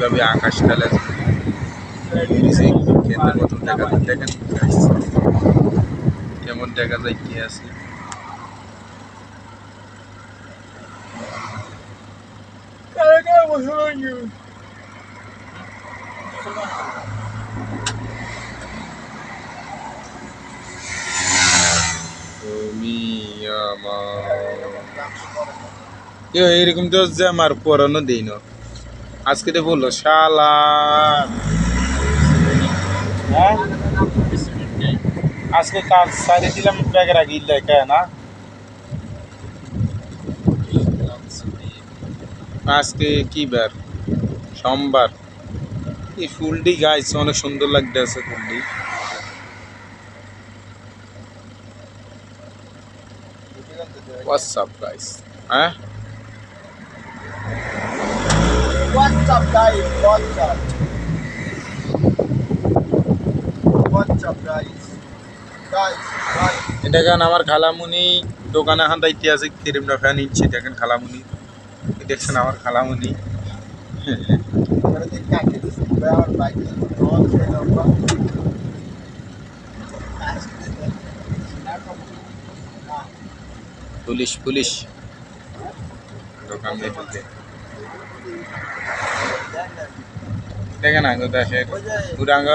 যাবে আকাশ তালে ক্ষেতের মতন দেখা যায়। দেখেন কেমন দেখা যায় কি আছে। তুমি আমার এরকম তো যে আমার পরানো দিই না আজকে তো বললো শালা হ্যাঁ আজকে কাজ সাইডে দিলাম ব্যাগের আগে দেখা না আজকে কি বার সোমবার এই ফুলটি গাইছে অনেক সুন্দর লাগতেছে ফুলটি হোয়াটসঅ্যাপ গাইস হ্যাঁ WhatsApp guys, WhatsApp. WhatsApp guys. Guys. এটা গান আমার খালামুনি দোকানে হান দায়িত্ব আছে ক্রিমটা ফ্যান ইচ্ছে দেখেন খালামুনি দেখছেন আমার খালামুনি পুলিশ পুলিশ দোকান দিয়ে দেখেন আঙ্গ দেশের পুরাঙ্গ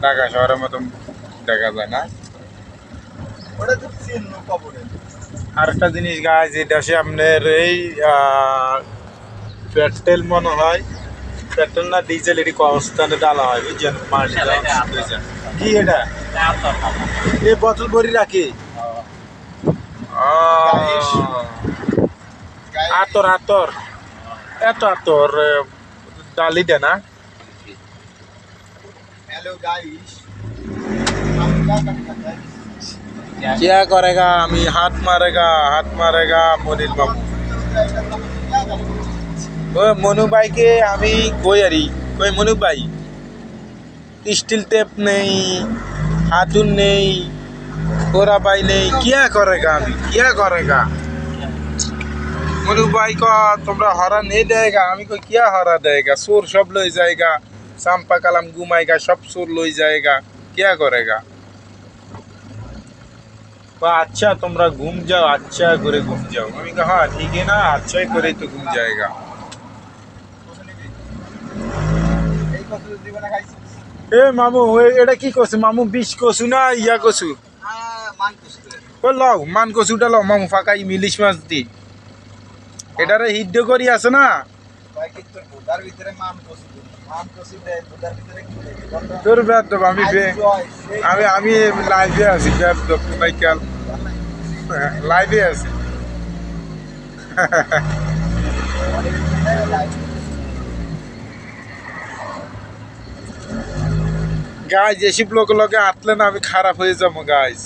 ঢাকা শহরের মতন দেখা যায় না আরেকটা জিনিস গাছ এটা সে আপনার এই পেট্রোল মনে হয় পেট্রোল না ডিজেল এটি অবস্থানে ডালা হয় বুঝছেন কি এটা এই বোতল ভরি রাখি আতর আতর এত আতর ডালি দে না हेलो गाइस क्या करेगा আমি হাত মারেগা মনির বাবু ও মনু ভাইকে আমি কই আরি কই মনু ভাই স্টিল টেপ নেই हाथुन নেই कोरा भाई নেই क्या करेगा मनु भाई को तुमरा हरा नहीं देगा हमी को क्या हरा देगा सुर सब लो जाएगा सांपा कलम घुमाएगा सब सुर लो जाएगा क्या करेगा अच्छा तुमरा घूम जाओ अच्छा करे घूम जाओ हमी कहा हाँ ठीक है ना अच्छा ही करे तो घूम जाएगा ए मामू এটা কি কইছে মামু 20 কসু না ইয়া কসু মান কসু ও লাও মান কসুটা লাও মামু ফাঁকা ইলিশ মাছ দি এটারে হিদ্ধ করি আছে না ভাই কি তোর বোদার ভিতরে মান কসু দেয় বোদার ভিতরে কি তোর ব্যাট দেব আমি লাইভে আছি ব্যাট দেব নাই কাল লাইভে আছি গাইজ এসব লোক লগে আটলে না আমি খারাপ হয়ে যাবো গাইজ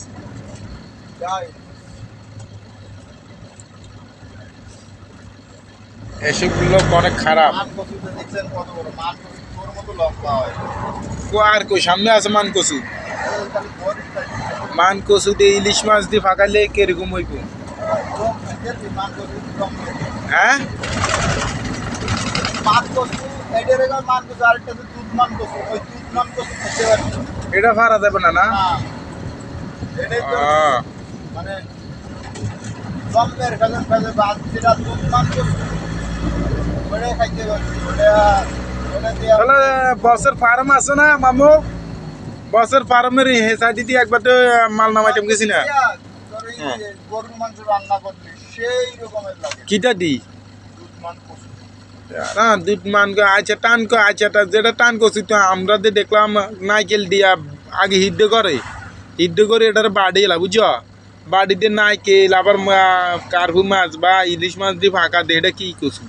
এসব লোক অনেক খারাপ আর কই সামনে আছে মান কচু দিয়ে ইলিশ মাছ দিয়ে ফাঁকালে কিরকম হইব হ্যাঁ এটা ফারা যাবে না না তাহলে বসের ফার্ম আছে না মামু বসের ফার্মের হে সাইড দিয়ে একবার তো মাল নামাইতাম গেছি না কিটা দি না দুধ মান আচ্ছা টান আচ্ছা যেটা টান করছি তো আমরা দেখলাম নাইকেল দিয়া আগে হিদ্ধ করে এটার বাড়ি এলা বুঝছো বাড়িতে নাইকেল আবার কার্পু মাছ বা ইলিশ মাছ দিয়ে ফাঁকা দিয়ে এটা কি কচু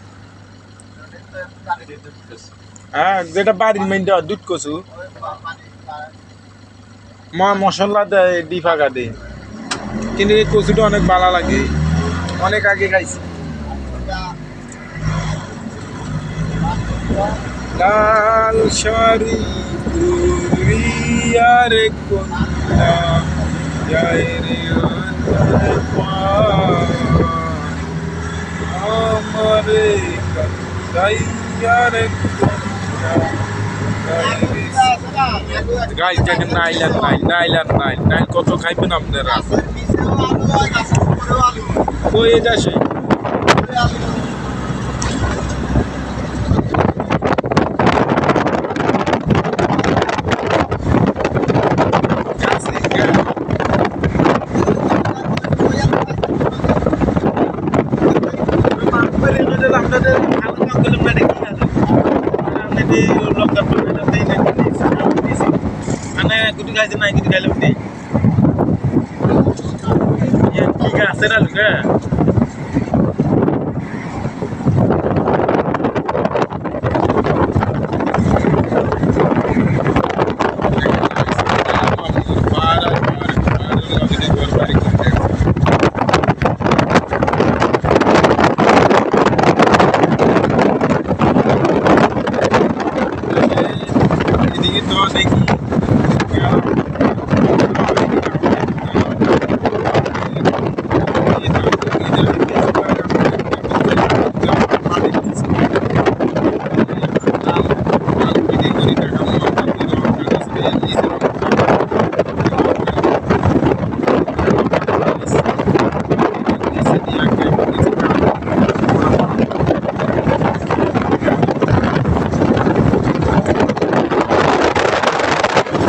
হ্যাঁ যেটা বাড়ির মেন দেওয়া দুধ কচু মশলা দেয় দি ফাঁকা দেয় কিন্তু এই কচুটা অনেক ভালো লাগে অনেক আগে খাইছি লাল শাড়ি পুরিয়ার কন্যা যায় রে আমারে কাইয়ার গাইস দেখেন নাইল আর নাইল, নাইল আর নাইল, নাইল কত খাইবেন আপনারা? কই যাচ্ছে? Guti guys naik guti kali udah. Ya tiga seral ke? Ini itu lagi.